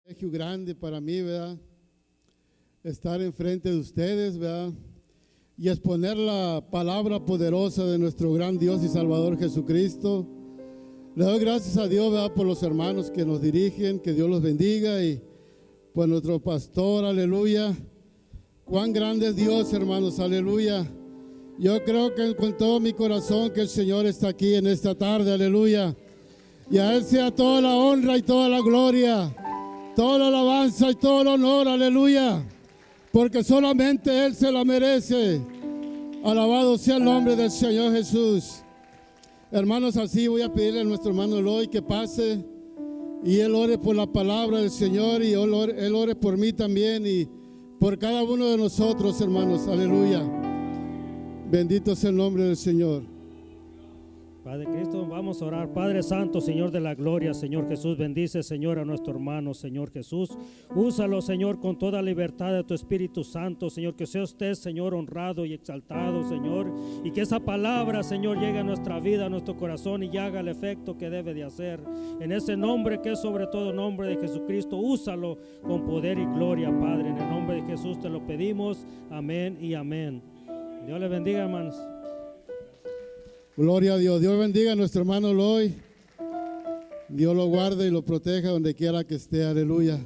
Privilegio grande para mí, ¿verdad? Estar enfrente de ustedes, ¿verdad? Y exponer la palabra poderosa de nuestro gran Dios y Salvador Jesucristo. Le doy gracias a Dios, ¿verdad? Por los hermanos que nos dirigen, que Dios los bendiga, y por nuestro pastor, aleluya. Cuán grande es Dios, hermanos, aleluya. Yo creo que con todo mi corazón que el Señor está aquí en esta tarde, aleluya. Y a Él sea toda la honra y toda la gloria, toda la alabanza y todo el honor, aleluya, porque solamente Él se la merece. Alabado sea el nombre del Señor Jesús. Hermanos, así voy a pedirle a nuestro hermano Eloy que pase y él ore por la palabra del Señor, y él ore por mí también y por cada uno de nosotros, hermanos, aleluya. Bendito sea el nombre del Señor. Padre Cristo, vamos a orar. Padre Santo, Señor de la gloria, Señor Jesús, bendice, Señor, a nuestro hermano, Señor Jesús. Úsalo, Señor, con toda libertad de tu Espíritu Santo, Señor, que sea usted, Señor, honrado y exaltado, Señor, y que esa palabra, Señor, llegue a nuestra vida, a nuestro corazón, y haga el efecto que debe de hacer. En ese nombre que es sobre todo nombre de Jesucristo, úsalo con poder y gloria, Padre. En el nombre de Jesús te lo pedimos. Amén y amén. Dios le bendiga, hermanos. Gloria a Dios. Dios bendiga a nuestro hermano Eloy. Dios lo guarde y lo proteja donde quiera que esté. Aleluya.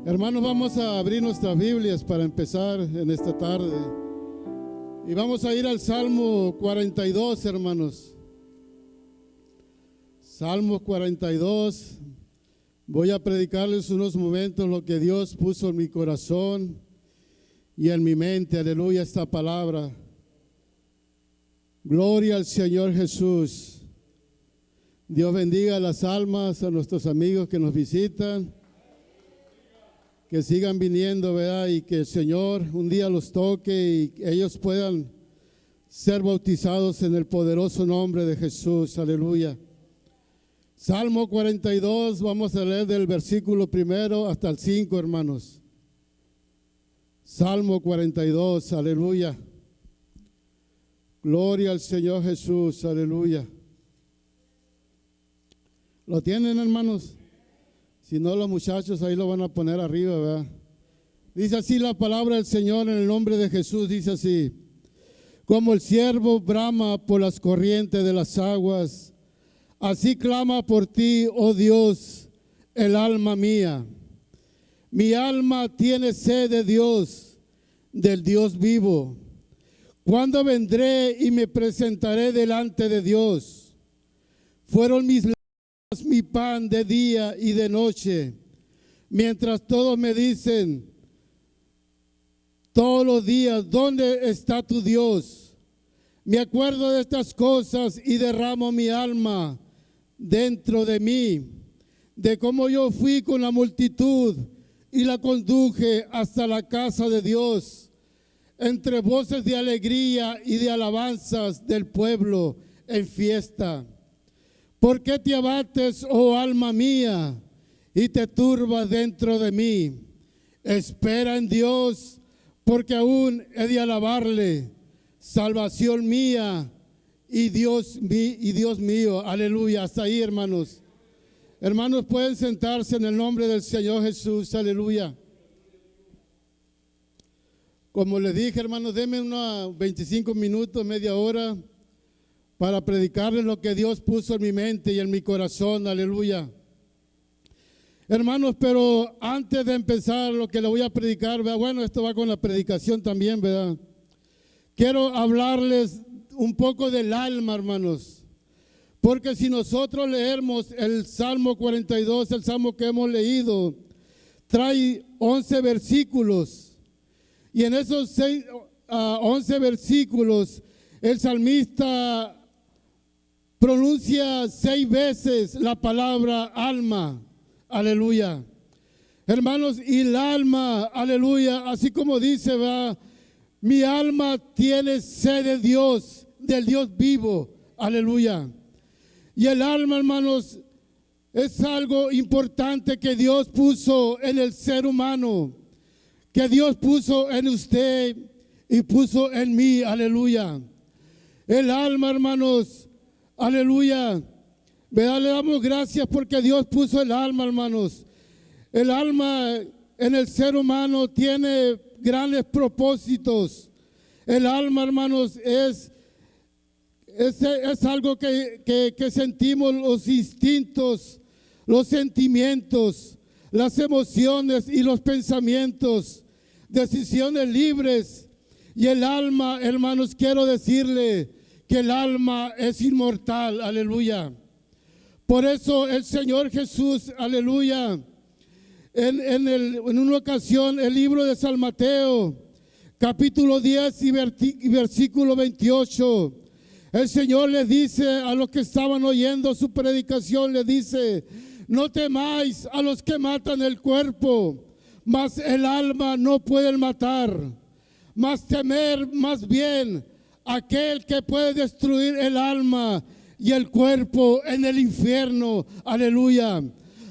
Hermanos, vamos a abrir nuestras Biblias para empezar en esta tarde. Y vamos a ir al Salmo 42, hermanos. Salmo 42. Voy a predicarles unos momentos lo que Dios puso en mi corazón y en mi mente. Aleluya, esta palabra. Gloria al Señor Jesús. Dios bendiga las almas, a nuestros amigos que nos visitan, que sigan viniendo, ¿verdad? Y que el Señor un día los toque y ellos puedan ser bautizados en el poderoso nombre de Jesús. Aleluya. Salmo 42, vamos a leer del versículo 1 hasta el 5, hermanos. Salmo 42, aleluya. Gloria al Señor Jesús, aleluya. ¿Lo tienen, hermanos? Si no, los muchachos ahí lo van a poner arriba, ¿verdad? Dice así la palabra del Señor en el nombre de Jesús, dice así: como el ciervo brama por las corrientes de las aguas, así clama por ti, oh Dios, el alma mía. Mi alma tiene sed de Dios, del Dios vivo. ¿Cuándo vendré y me presentaré delante de Dios? Fueron mis lágrimas mi pan de día y de noche, mientras todos me dicen todos los días, ¿dónde está tu Dios? Me acuerdo de estas cosas y derramo mi alma dentro de mí, de cómo yo fui con la multitud y la conduje hasta la casa de Dios, entre voces de alegría y de alabanzas del pueblo en fiesta. ¿Por qué te abates, oh alma mía, y te turbas dentro de mí? Espera en Dios, porque aún he de alabarle, salvación mía y Dios mío. Aleluya. Hasta ahí, hermanos. Hermanos, pueden sentarse en el nombre del Señor Jesús. Aleluya. Como les dije, hermanos, denme unos 25 minutos, media hora, para predicarles lo que Dios puso en mi mente y en mi corazón. Aleluya. Hermanos, pero antes de empezar lo que le voy a predicar, ¿verdad? Bueno, esto va con la predicación también, ¿verdad? Quiero hablarles un poco del alma, hermanos. Porque si nosotros leemos el Salmo 42, el Salmo que hemos leído, trae 11 versículos. Y en esos 11 versículos, el salmista pronuncia 6 veces la palabra alma. Aleluya. Hermanos, y el alma, aleluya, así como dice, va, mi alma tiene sed de Dios, del Dios vivo. Aleluya. Y el alma, hermanos, es algo importante que Dios puso en el ser humano, que Dios puso en usted y puso en mí. Aleluya. El alma, hermanos, aleluya. ¿Verdad? Le damos gracias porque Dios puso el alma, hermanos. El alma en el ser humano tiene grandes propósitos. El alma, hermanos, es algo que sentimos, los instintos, los sentimientos, las emociones y los pensamientos, decisiones libres. Y el alma, hermanos, quiero decirle que el alma es inmortal, aleluya. Por eso el Señor Jesús, aleluya, en una ocasión, el libro de San Mateo, capítulo 10 y versículo 28, el Señor le dice a los que estaban oyendo su predicación, le dice: no temáis a los que matan el cuerpo, mas el alma no pueden matar, mas temer más bien aquel que puede destruir el alma y el cuerpo en el infierno, aleluya.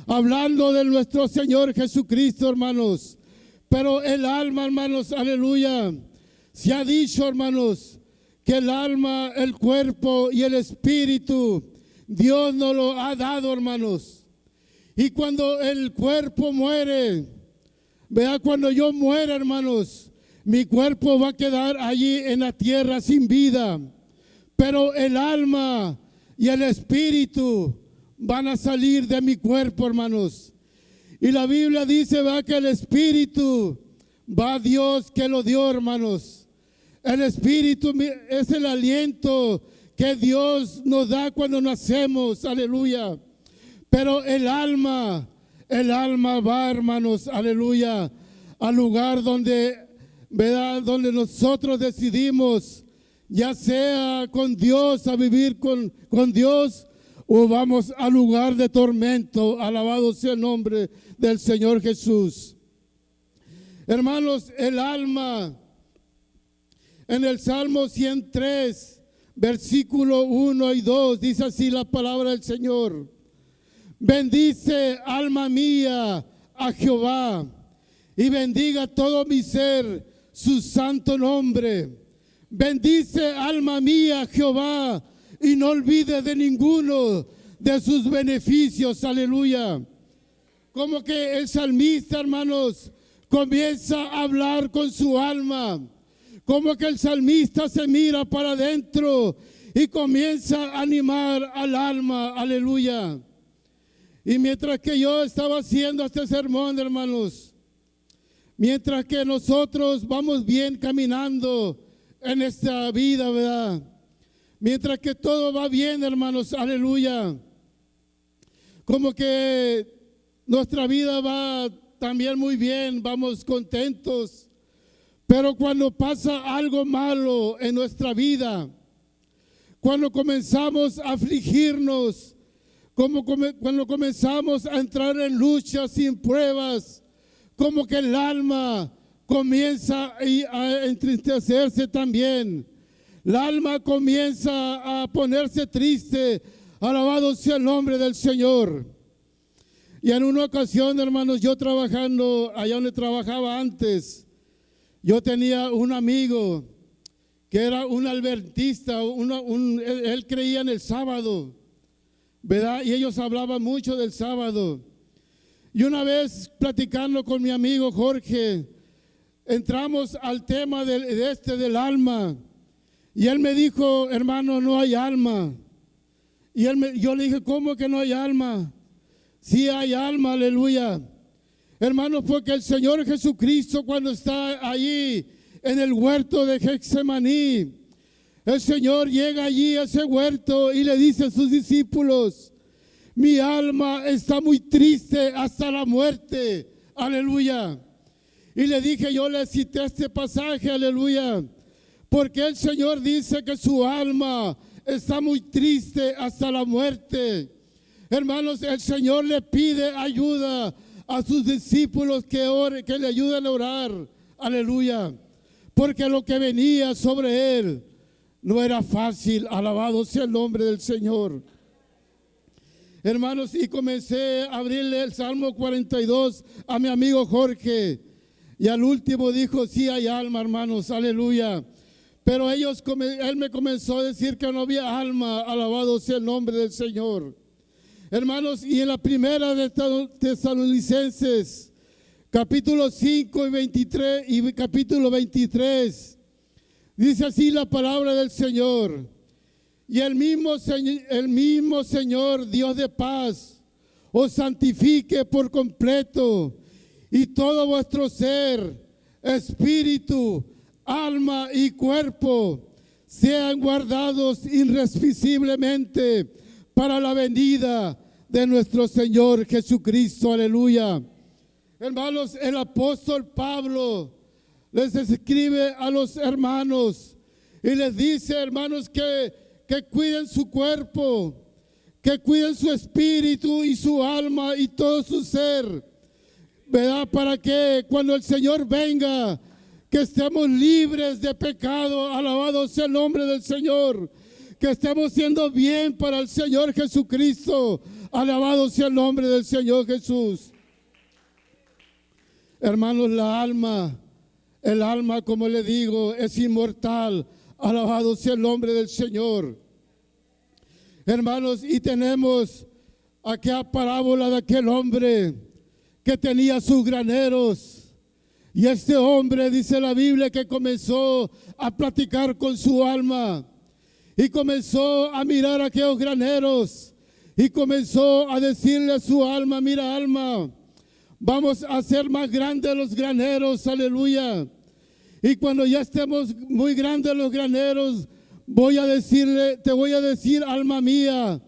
Hablando de nuestro Señor Jesucristo, hermanos. Pero el alma, hermanos, aleluya, se ha dicho, hermanos, que el alma, el cuerpo y el espíritu, Dios nos lo ha dado, hermanos. Y cuando el cuerpo muere, vea, cuando yo muera, hermanos, mi cuerpo va a quedar allí en la tierra sin vida. Pero el alma y el espíritu van a salir de mi cuerpo, hermanos. Y la Biblia dice, va, que el espíritu va a Dios que lo dio, hermanos. El espíritu es el aliento que Dios nos da cuando nacemos, aleluya. Pero el alma va, hermanos, aleluya, al lugar donde, ¿verdad?, donde nosotros decidimos, ya sea con Dios, a vivir con Dios, o vamos al lugar de tormento. Alabado sea el nombre del Señor Jesús. Hermanos, el alma, en el Salmo 103, versículo 1 y 2, dice así la palabra del Señor: bendice, alma mía, a Jehová, y bendiga todo mi ser su santo nombre. Bendice, alma mía, a Jehová, y no olvides de ninguno de sus beneficios, aleluya. Como que el salmista, hermanos, comienza a hablar con su alma. Como que el salmista se mira para adentro y comienza a animar al alma, aleluya. Y mientras que yo estaba haciendo este sermón, hermanos, mientras que nosotros vamos bien caminando en esta vida, ¿verdad? Mientras que todo va bien, hermanos, aleluya. Como que nuestra vida va también muy bien, vamos contentos. Pero cuando pasa algo malo en nuestra vida, cuando comenzamos a afligirnos, cuando comenzamos a entrar en luchas sin pruebas, como que el alma comienza a entristecerse también. El alma comienza a ponerse triste. Alabado sea el nombre del Señor. Y en una ocasión, hermanos, yo trabajando allá donde trabajaba antes, yo tenía un amigo que era un adventista, él creía en el sábado, ¿verdad? Y ellos hablaban mucho del sábado. Y una vez platicando con mi amigo Jorge, entramos al tema del alma. Y él me dijo: hermano, no hay alma. Y yo le dije: ¿cómo que no hay alma? Sí hay alma, aleluya. Hermanos, porque el Señor Jesucristo, cuando está allí en el huerto de Getsemaní, el Señor llega allí a ese huerto y le dice a sus discípulos: mi alma está muy triste hasta la muerte, aleluya. Y le dije, yo le cité este pasaje, aleluya, porque el Señor dice que su alma está muy triste hasta la muerte. Hermanos, el Señor le pide ayuda a sus discípulos que oren, que le ayuden a orar, aleluya, porque lo que venía sobre él no era fácil. Alabado sea el nombre del Señor. Hermanos, y comencé a abrirle el Salmo 42 a mi amigo Jorge, y al último dijo: sí hay alma, hermanos, aleluya. Pero él me comenzó a decir que no había alma. Alabado sea el nombre del Señor. Hermanos, y en la primera de Tesalonicenses, capítulo 5 y 23 y capítulo 23, dice así la palabra del Señor. Y el mismo Señor, Dios de paz, os santifique por completo, y todo vuestro ser, espíritu, alma y cuerpo sean guardados irremisiblemente para la venida de nuestro Señor Jesucristo. Aleluya. Hermanos, el apóstol Pablo les escribe a los hermanos y les dice, hermanos, que cuiden su cuerpo, que cuiden su espíritu y su alma y todo su ser, ¿verdad? Para que cuando el Señor venga, que estemos libres de pecado. Alabado sea el nombre del Señor. Que estemos siendo bien para el Señor Jesucristo. Alabado sea el nombre del Señor Jesús. Hermanos, el alma, como le digo, es inmortal. Alabado sea el nombre del Señor. Hermanos, y tenemos aquella parábola de aquel hombre que tenía sus graneros. Y este hombre, dice la Biblia, que comenzó a platicar con su alma y comenzó a mirar aquellos graneros y comenzó a decirle a su alma, mira alma, vamos a hacer más grandes los graneros, aleluya. Y cuando ya estemos muy grandes los graneros, te voy a decir, alma mía,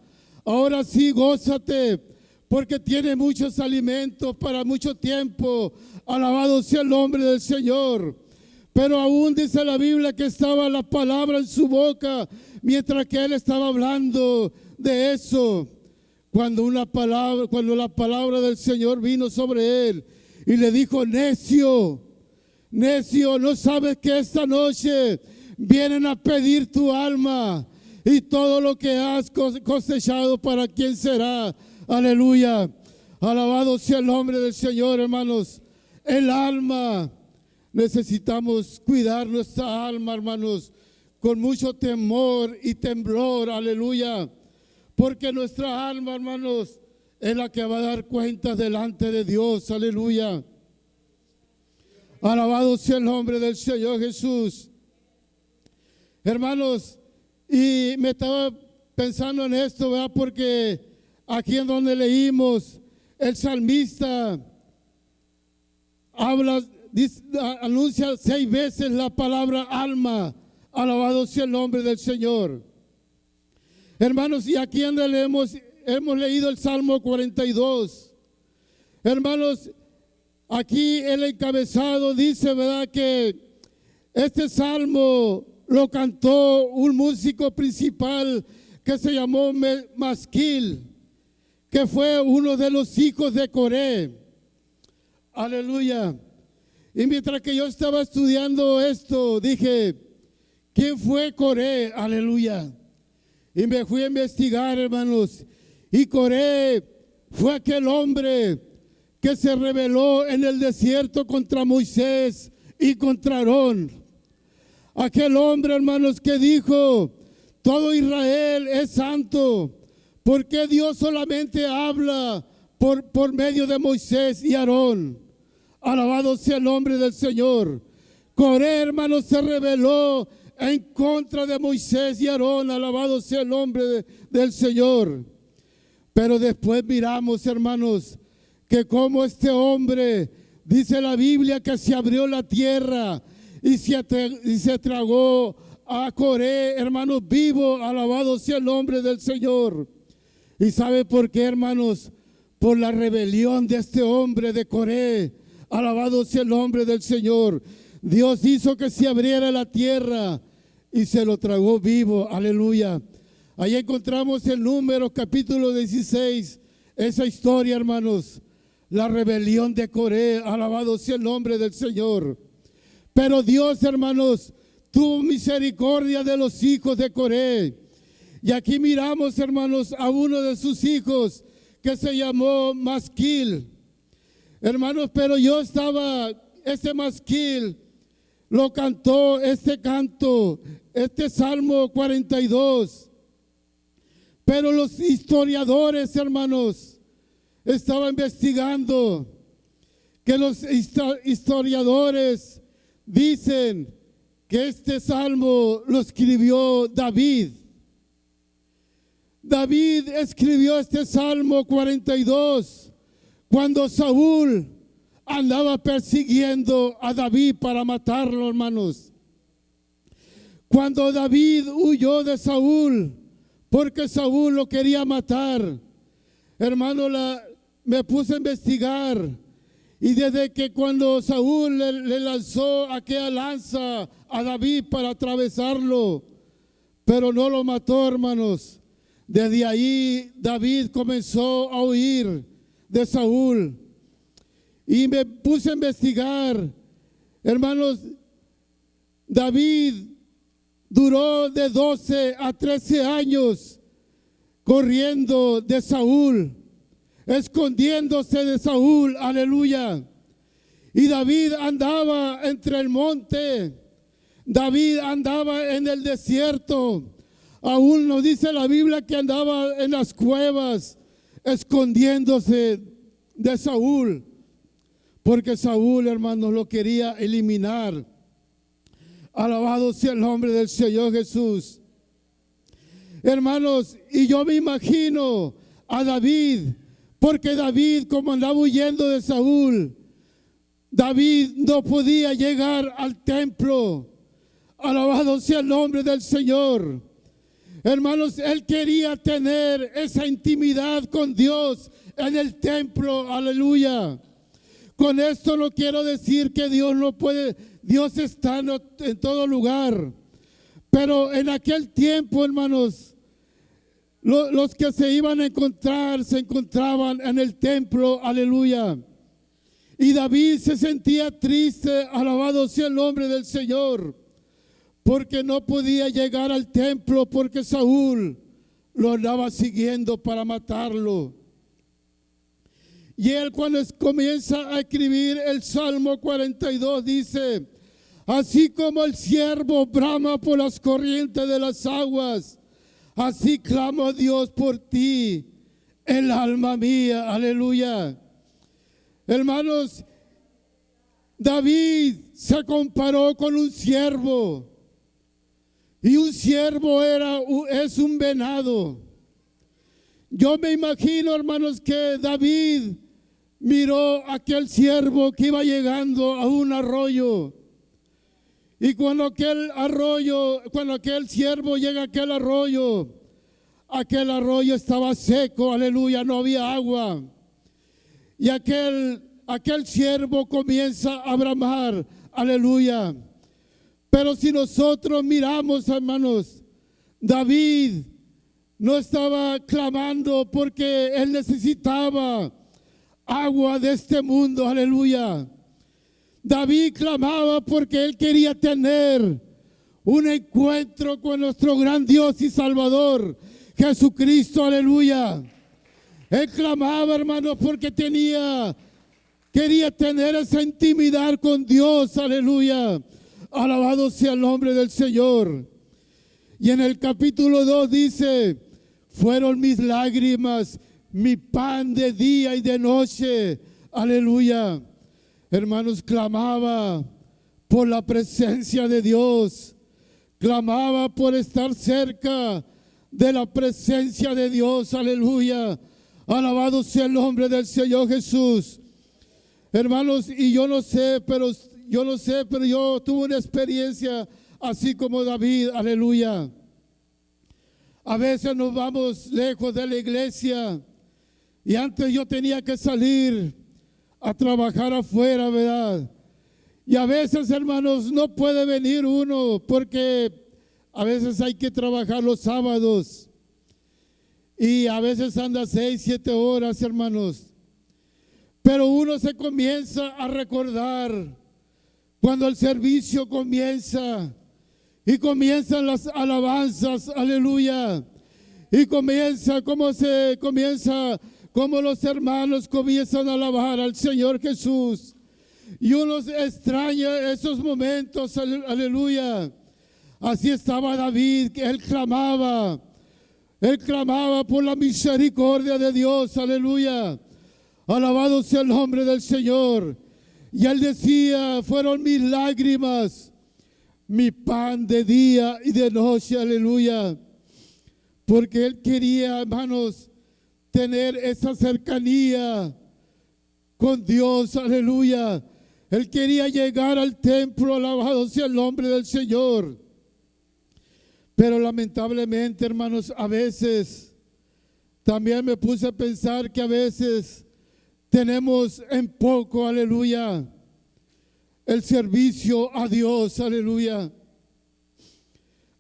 ahora sí gózate, porque tiene muchos alimentos para mucho tiempo. Alabado sea el nombre del Señor. Pero aún dice la Biblia que estaba la palabra en su boca mientras que él estaba hablando de eso. Cuando la palabra del Señor vino sobre él y le dijo, necio, no sabes que esta noche vienen a pedir tu alma y todo lo que has cosechado, ¿para quién será? Aleluya. Alabado sea el nombre del Señor, hermanos. El alma, necesitamos cuidar nuestra alma, hermanos, con mucho temor y temblor, aleluya, porque nuestra alma, hermanos, es la que va a dar cuenta delante de Dios, aleluya. Alabado sea el nombre del Señor Jesús. Hermanos, y me estaba pensando en esto, ¿verdad? Porque aquí en donde leímos, el salmista anuncia 6 veces la palabra alma. Alabado sea el nombre del Señor. Hermanos, y aquí donde hemos leído el Salmo 42. Hermanos, aquí el encabezado dice, ¿verdad?, que este salmo lo cantó un músico principal que se llamó Masquil, que fue uno de los hijos de Coré. Aleluya. Y mientras que yo estaba estudiando esto, dije, ¿quién fue Coré? Aleluya. Y me fui a investigar, hermanos. Y Coré fue aquel hombre que se rebeló en el desierto contra Moisés y contra Aarón. Aquel hombre, hermanos, que dijo, todo Israel es santo. ¿Por qué Dios solamente habla por medio de Moisés y Aarón? Alabado sea el nombre del Señor. Coré, hermanos, se rebeló en contra de Moisés y Aarón. Alabado sea el nombre del Señor. Pero después miramos, hermanos, que como este hombre, dice la Biblia, que se abrió la tierra y se tragó a Coré, hermanos, vivo. Alabado sea el nombre del Señor. ¿Y sabe por qué, hermanos? Por la rebelión de este hombre de Coré. Alabado sea el nombre del Señor. Dios hizo que se abriera la tierra y se lo tragó vivo. Aleluya. Ahí encontramos en Números capítulo 16 esa historia, hermanos. La rebelión de Coré. Alabado sea el nombre del Señor. Pero Dios, hermanos, tuvo misericordia de los hijos de Coré. Y aquí miramos, hermanos, a uno de sus hijos que se llamó Masquil. Hermanos, pero este Masquil lo cantó, este canto, este Salmo 42. Pero los historiadores, hermanos, estaban investigando que los historiadores dicen que este salmo lo escribió David. David escribió este Salmo 42 cuando Saúl andaba persiguiendo a David para matarlo, hermanos. Cuando David huyó de Saúl, porque Saúl lo quería matar, hermano, me puse a investigar. Y desde que cuando Saúl le lanzó aquella lanza a David para atravesarlo, pero no lo mató, hermanos. Desde ahí David comenzó a huir de Saúl. Y me puse a investigar, hermanos, David duró de 12 a 13 años corriendo de Saúl, escondiéndose de Saúl, aleluya. Y David andaba entre el monte, David andaba en el desierto, aún nos dice la Biblia que andaba en las cuevas, escondiéndose de Saúl, porque Saúl, hermanos, lo quería eliminar. Alabado sea el nombre del Señor Jesús. Hermanos, y yo me imagino a David, porque David, como andaba huyendo de Saúl, David no podía llegar al templo. Alabado sea el nombre del Señor. Hermanos, él quería tener esa intimidad con Dios en el templo, aleluya. Con esto no quiero decir que Dios no puede, Dios está en todo lugar. Pero en aquel tiempo, hermanos, los que se iban a encontrar, se encontraban en el templo, aleluya. Y David se sentía triste, alabado sea el nombre del Señor, porque no podía llegar al templo, porque Saúl lo andaba siguiendo para matarlo. Y él, cuando comienza a escribir el Salmo 42, dice: así como el ciervo brama por las corrientes de las aguas, así clamo a Dios por ti, el alma mía, aleluya. Hermanos, David se comparó con un ciervo, y un ciervo es un venado. Yo me imagino, hermanos, que David miró aquel ciervo que iba llegando a un arroyo. Y cuando aquel ciervo llega a aquel arroyo estaba seco, aleluya, no había agua. Y aquel ciervo comienza a bramar, aleluya. Pero si nosotros miramos, hermanos, David no estaba clamando porque él necesitaba agua de este mundo, aleluya. David clamaba porque él quería tener un encuentro con nuestro gran Dios y Salvador, Jesucristo, aleluya. Él clamaba, hermanos, porque quería tener esa intimidad con Dios, aleluya. Alabado sea el nombre del Señor. Y en el capítulo 2 dice: fueron mis lágrimas mi pan de día y de noche, aleluya. Hermanos, clamaba por la presencia de Dios, clamaba por estar cerca de la presencia de Dios, aleluya. Alabado sea el nombre del Señor Jesús. Hermanos, y yo no sé, pero yo tuve una experiencia así como David, aleluya. A veces nos vamos lejos de la iglesia, y antes yo tenía que salir a trabajar afuera, ¿verdad? Y a veces, hermanos, no puede venir uno porque a veces hay que trabajar los sábados. Y a veces anda 6, 7 horas, hermanos. Pero uno se comienza a recordar cuando el servicio comienza y comienzan las alabanzas, aleluya. Y como los hermanos comienzan a alabar al Señor Jesús. Y uno extraña esos momentos, aleluya. Así estaba David, que él clamaba. Él clamaba por la misericordia de Dios, aleluya. Alabado sea el nombre del Señor. Y él decía, fueron mis lágrimas, mi pan de día y de noche, aleluya. Porque él quería, hermanos, tener esa cercanía con Dios, aleluya. Él quería llegar al templo, alabado sea el nombre del Señor. Pero lamentablemente, hermanos, a veces también me puse a pensar que a veces tenemos en poco, aleluya, el servicio a Dios, aleluya.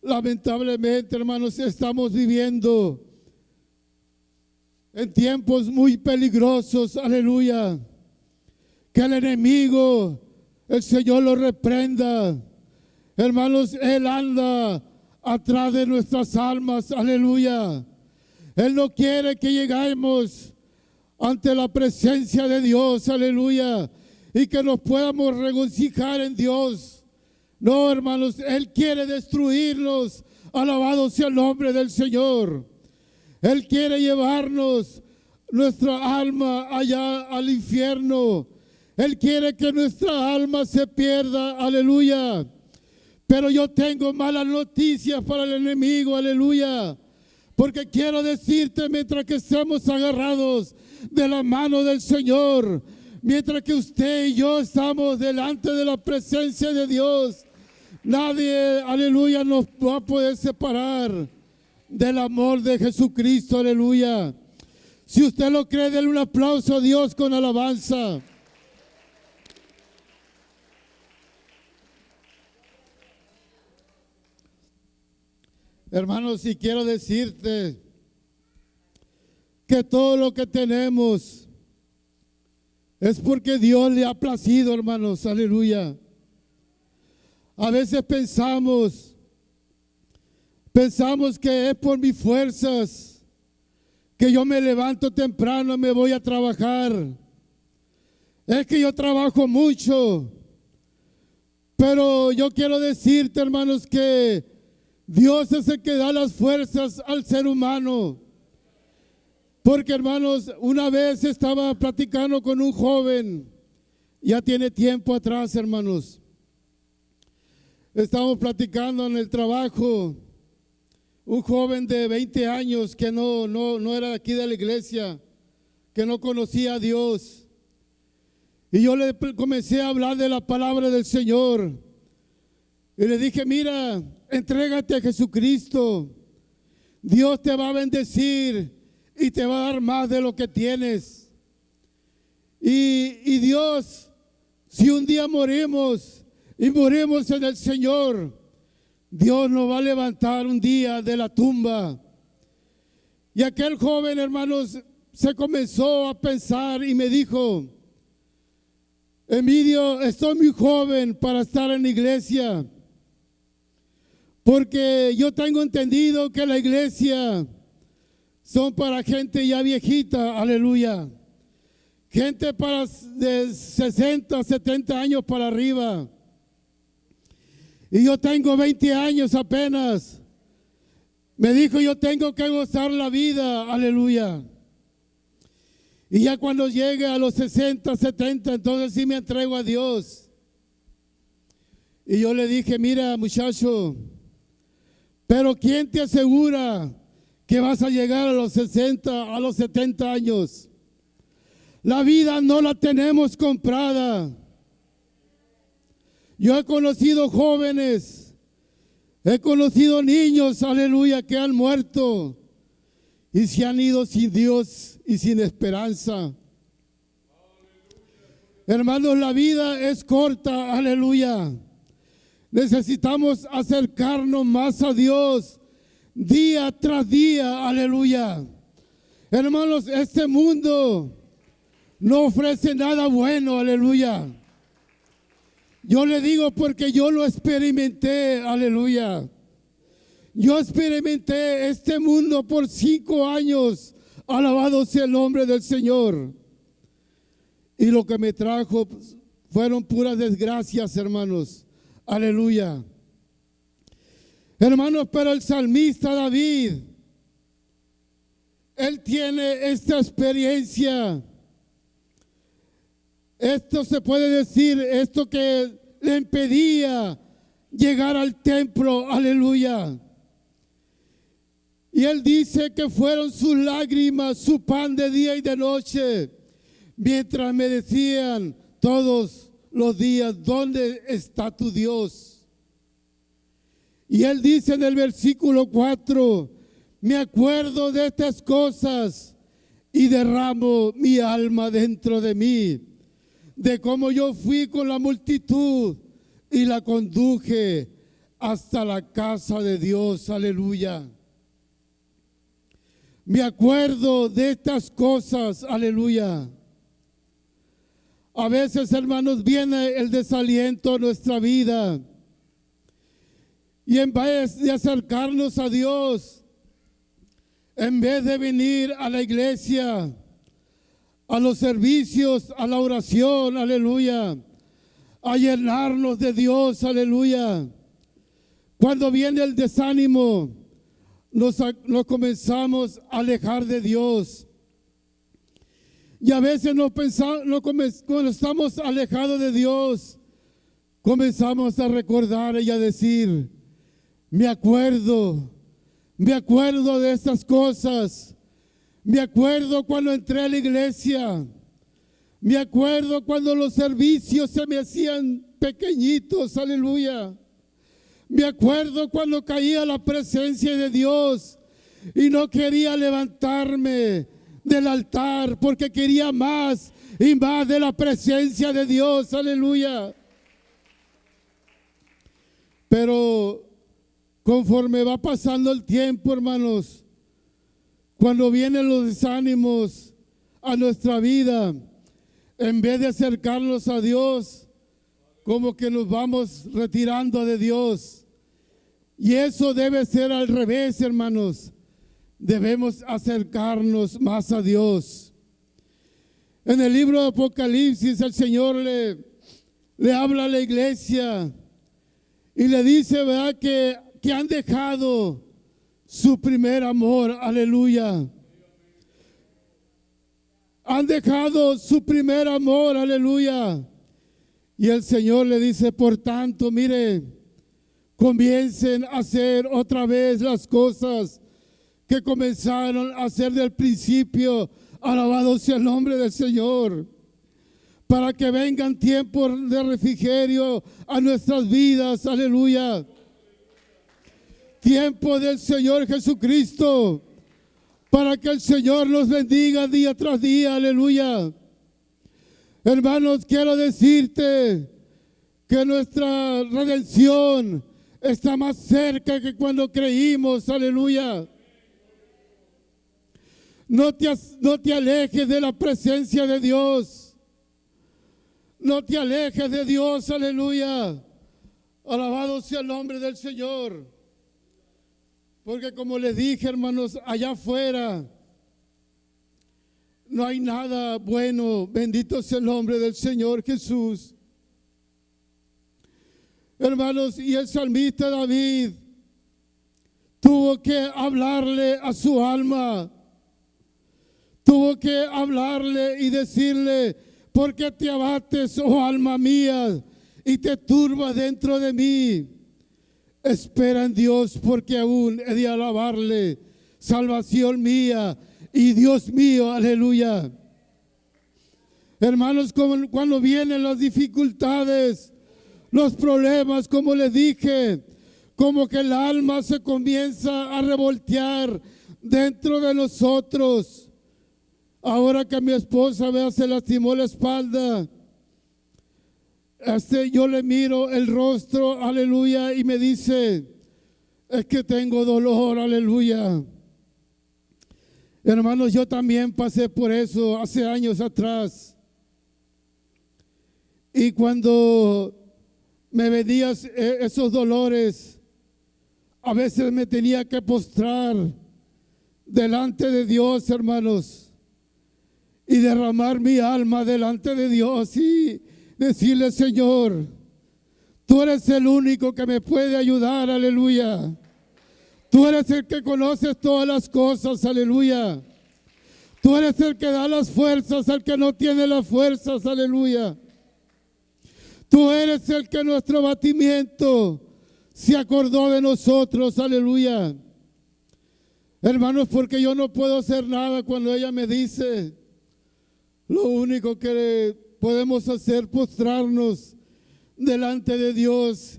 Lamentablemente, hermanos, estamos viviendo en tiempos muy peligrosos, aleluya. Que el enemigo, el Señor lo reprenda. Hermanos, Él anda atrás de nuestras almas, aleluya. Él no quiere que lleguemos ante la presencia de Dios, aleluya, y que nos podamos regocijar en Dios. No, hermanos, Él quiere destruirnos, alabado sea el nombre del Señor. Él quiere llevarnos nuestra alma allá al infierno. Él quiere que nuestra alma se pierda, aleluya. Pero yo tengo malas noticias para el enemigo, aleluya. Porque quiero decirte, mientras que estemos agarrados de la mano del Señor, mientras que usted y yo estamos delante de la presencia de Dios, nadie, aleluya, nos va a poder separar del amor de Jesucristo, aleluya. Si usted lo cree, denle un aplauso a Dios con alabanza. Hermanos, y quiero decirte que todo lo que tenemos es porque Dios le ha placido, hermanos, aleluya. A veces pensamos que es por mis fuerzas, que yo me levanto temprano, me voy a trabajar. Es que yo trabajo mucho. Pero yo quiero decirte, hermanos, que Dios es el que da las fuerzas al ser humano. Porque, hermanos, una vez estaba platicando con un joven, ya tiene tiempo atrás, hermanos. Estábamos platicando en el trabajo, un joven de 20 años que no era aquí de la iglesia, que no conocía a Dios. Y yo le comencé a hablar de la palabra del Señor. Y le dije, mira, entrégate a Jesucristo. Dios te va a bendecir y te va a dar más de lo que tienes. Y Dios, si un día morimos y morimos en el Señor, Dios nos va a levantar un día de la tumba. Y aquel joven, hermanos, se comenzó a pensar y me dijo, Emilio, estoy muy joven para estar en la iglesia, porque yo tengo entendido que la iglesia son para gente ya viejita, aleluya. Gente de 60, 70 años para arriba. Y yo tengo 20 años apenas. Me dijo, yo tengo que gozar la vida, aleluya. Y ya cuando llegue a los 60, 70, entonces sí me entrego a Dios. Y yo le dije, mira, muchacho, pero ¿quién te asegura que vas a llegar a los 60, a los 70 años? La vida no la tenemos comprada. Yo he conocido jóvenes, he conocido niños, aleluya, que han muerto y se han ido sin Dios y sin esperanza. Hermanos, la vida es corta, aleluya. Necesitamos acercarnos más a Dios día tras día, aleluya. Hermanos, este mundo no ofrece nada bueno, aleluya. Yo le digo porque yo lo experimenté, aleluya. Yo experimenté este mundo por 5 años, alabado sea el nombre del Señor. Y lo que me trajo fueron puras desgracias, hermanos. Aleluya. Hermanos, pero el salmista David, él tiene esta experiencia. Esto se puede decir, esto que le impedía llegar al templo, aleluya. Y él dice que fueron sus lágrimas, su pan de día y de noche, mientras me decían todos los días, ¿dónde está tu Dios? Y él dice en el versículo 4, me acuerdo de estas cosas y derramo mi alma dentro de mí, de cómo yo fui con la multitud y la conduje hasta la casa de Dios, aleluya. Me acuerdo de estas cosas, aleluya. A veces, hermanos, viene el desaliento a nuestra vida. Y en vez de acercarnos a Dios, en vez de venir a la iglesia, a los servicios, a la oración, aleluya, a llenarnos de Dios, aleluya. Cuando viene el desánimo, nos comenzamos a alejar de Dios. Y a veces cuando estamos alejados de Dios, comenzamos a recordar y a decir, me acuerdo de estas cosas. Me acuerdo cuando entré a la iglesia. Me acuerdo cuando los servicios se me hacían pequeñitos, aleluya. Me acuerdo cuando caía la presencia de Dios y no quería levantarme del altar porque quería más y más de la presencia de Dios, aleluya. Pero conforme va pasando el tiempo, hermanos, cuando vienen los desánimos a nuestra vida, en vez de acercarnos a Dios, como que nos vamos retirando de Dios. Y eso debe ser al revés, hermanos. Debemos acercarnos más a Dios. En el libro de Apocalipsis, el Señor le habla a la iglesia y le dice, ¿verdad?, que han dejado su primer amor, aleluya. Han dejado su primer amor, aleluya. Y el Señor le dice, por tanto, mire, comiencen a hacer otra vez las cosas que comenzaron a hacer del principio. Alabado sea el nombre del Señor. Para que vengan tiempos de refrigerio a nuestras vidas, aleluya. Tiempo del Señor Jesucristo, para que el Señor nos bendiga día tras día, aleluya. Hermanos, quiero decirte que nuestra redención está más cerca que cuando creímos, aleluya. No te alejes de la presencia de Dios. No te alejes de Dios, aleluya. Alabado sea el nombre del Señor. Porque como les dije, hermanos, allá afuera no hay nada bueno. Bendito sea el nombre del Señor Jesús. Hermanos, y el salmista David tuvo que hablarle a su alma. Tuvo que hablarle y decirle, ¿por qué te abates, oh alma mía, y te turbas dentro de mí? Espera en Dios, porque aún he de alabarle, salvación mía y Dios mío, aleluya. Hermanos, cuando vienen las dificultades, los problemas, como les dije, como que el alma se comienza a revoltear dentro de nosotros. Ahora que mi esposa se lastimó la espalda, yo le miro el rostro, aleluya, y me dice, es que tengo dolor, aleluya. Hermanos, yo también pasé por eso hace años atrás. Y cuando me venían esos dolores, a veces me tenía que postrar delante de Dios, hermanos, y derramar mi alma delante de Dios y decirle, Señor, tú eres el único que me puede ayudar, aleluya. Tú eres el que conoces todas las cosas, aleluya. Tú eres el que da las fuerzas al que no tiene las fuerzas, aleluya. Tú eres el que en nuestro batimiento se acordó de nosotros, aleluya. Hermanos, porque yo no puedo hacer nada cuando ella me dice, lo único que podemos hacer es postrarnos delante de Dios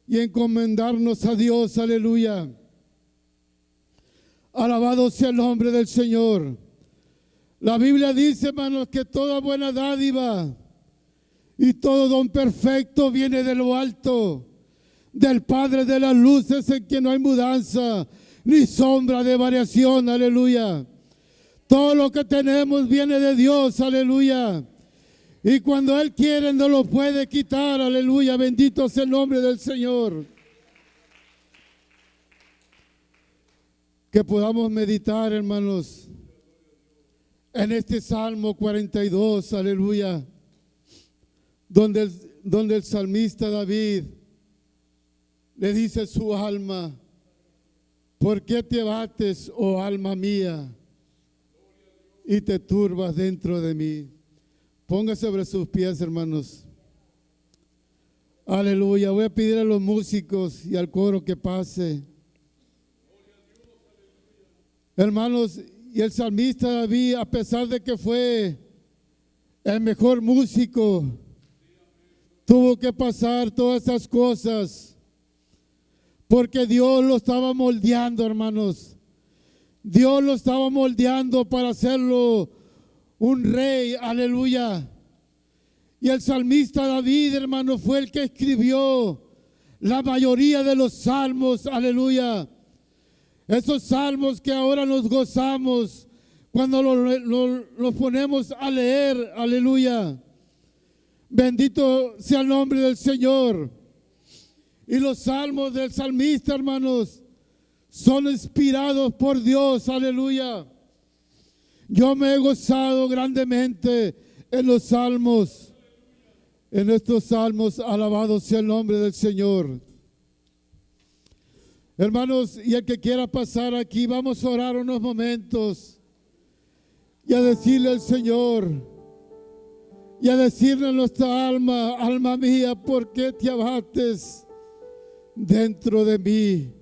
y encomendarnos a Dios, aleluya. Alabado sea el nombre del Señor. La Biblia dice, hermanos, que toda buena dádiva y todo don perfecto viene de lo alto, del Padre de las luces, en quien no hay mudanza ni sombra de variación, aleluya. Todo lo que tenemos viene de Dios, aleluya. Y cuando Él quiere no lo puede quitar, aleluya. Bendito sea el nombre del Señor. Que podamos meditar, hermanos, en este Salmo 42, aleluya, donde el salmista David le dice a su alma, ¿por qué te abates, oh alma mía, y te turbas dentro de mí? Póngase sobre sus pies, hermanos. Aleluya. Voy a pedir a los músicos y al coro que pase. Hermanos, y el salmista David, a pesar de que fue el mejor músico, tuvo que pasar todas esas cosas, porque Dios lo estaba moldeando, hermanos. Dios lo estaba moldeando para hacerlo un rey, aleluya. Y el salmista David, hermano, fue el que escribió la mayoría de los salmos, aleluya. Esos salmos que ahora nos gozamos cuando los ponemos a leer, aleluya. Bendito sea el nombre del Señor. Y los salmos del salmista, hermanos, son inspirados por Dios, aleluya. Yo me he gozado grandemente en los salmos, en estos salmos, alabado sea el nombre del Señor. Hermanos, y el que quiera pasar aquí, vamos a orar unos momentos y a decirle al Señor, y a decirle a nuestra alma, alma mía, ¿por qué te abates dentro de mí?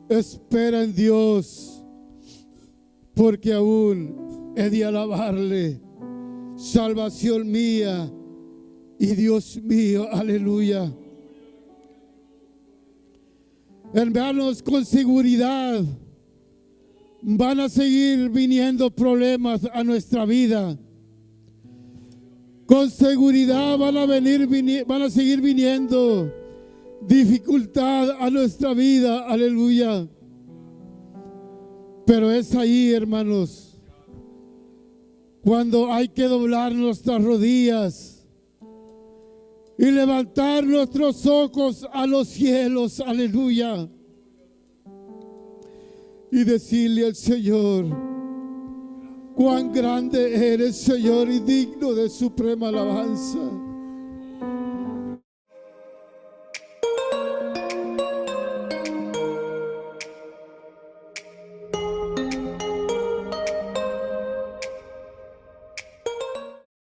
Espera en Dios, porque aún he de alabarle, salvación mía y Dios mío, aleluya. Hermanos, con seguridad van a seguir viniendo problemas a nuestra vida. Con seguridad van a seguir viniendo dificultad a nuestra vida, aleluya. Pero es ahí, hermanos, cuando hay que doblar nuestras rodillas y levantar nuestros ojos a los cielos, aleluya, y decirle al Señor, cuán grande eres, Señor, y digno de suprema alabanza.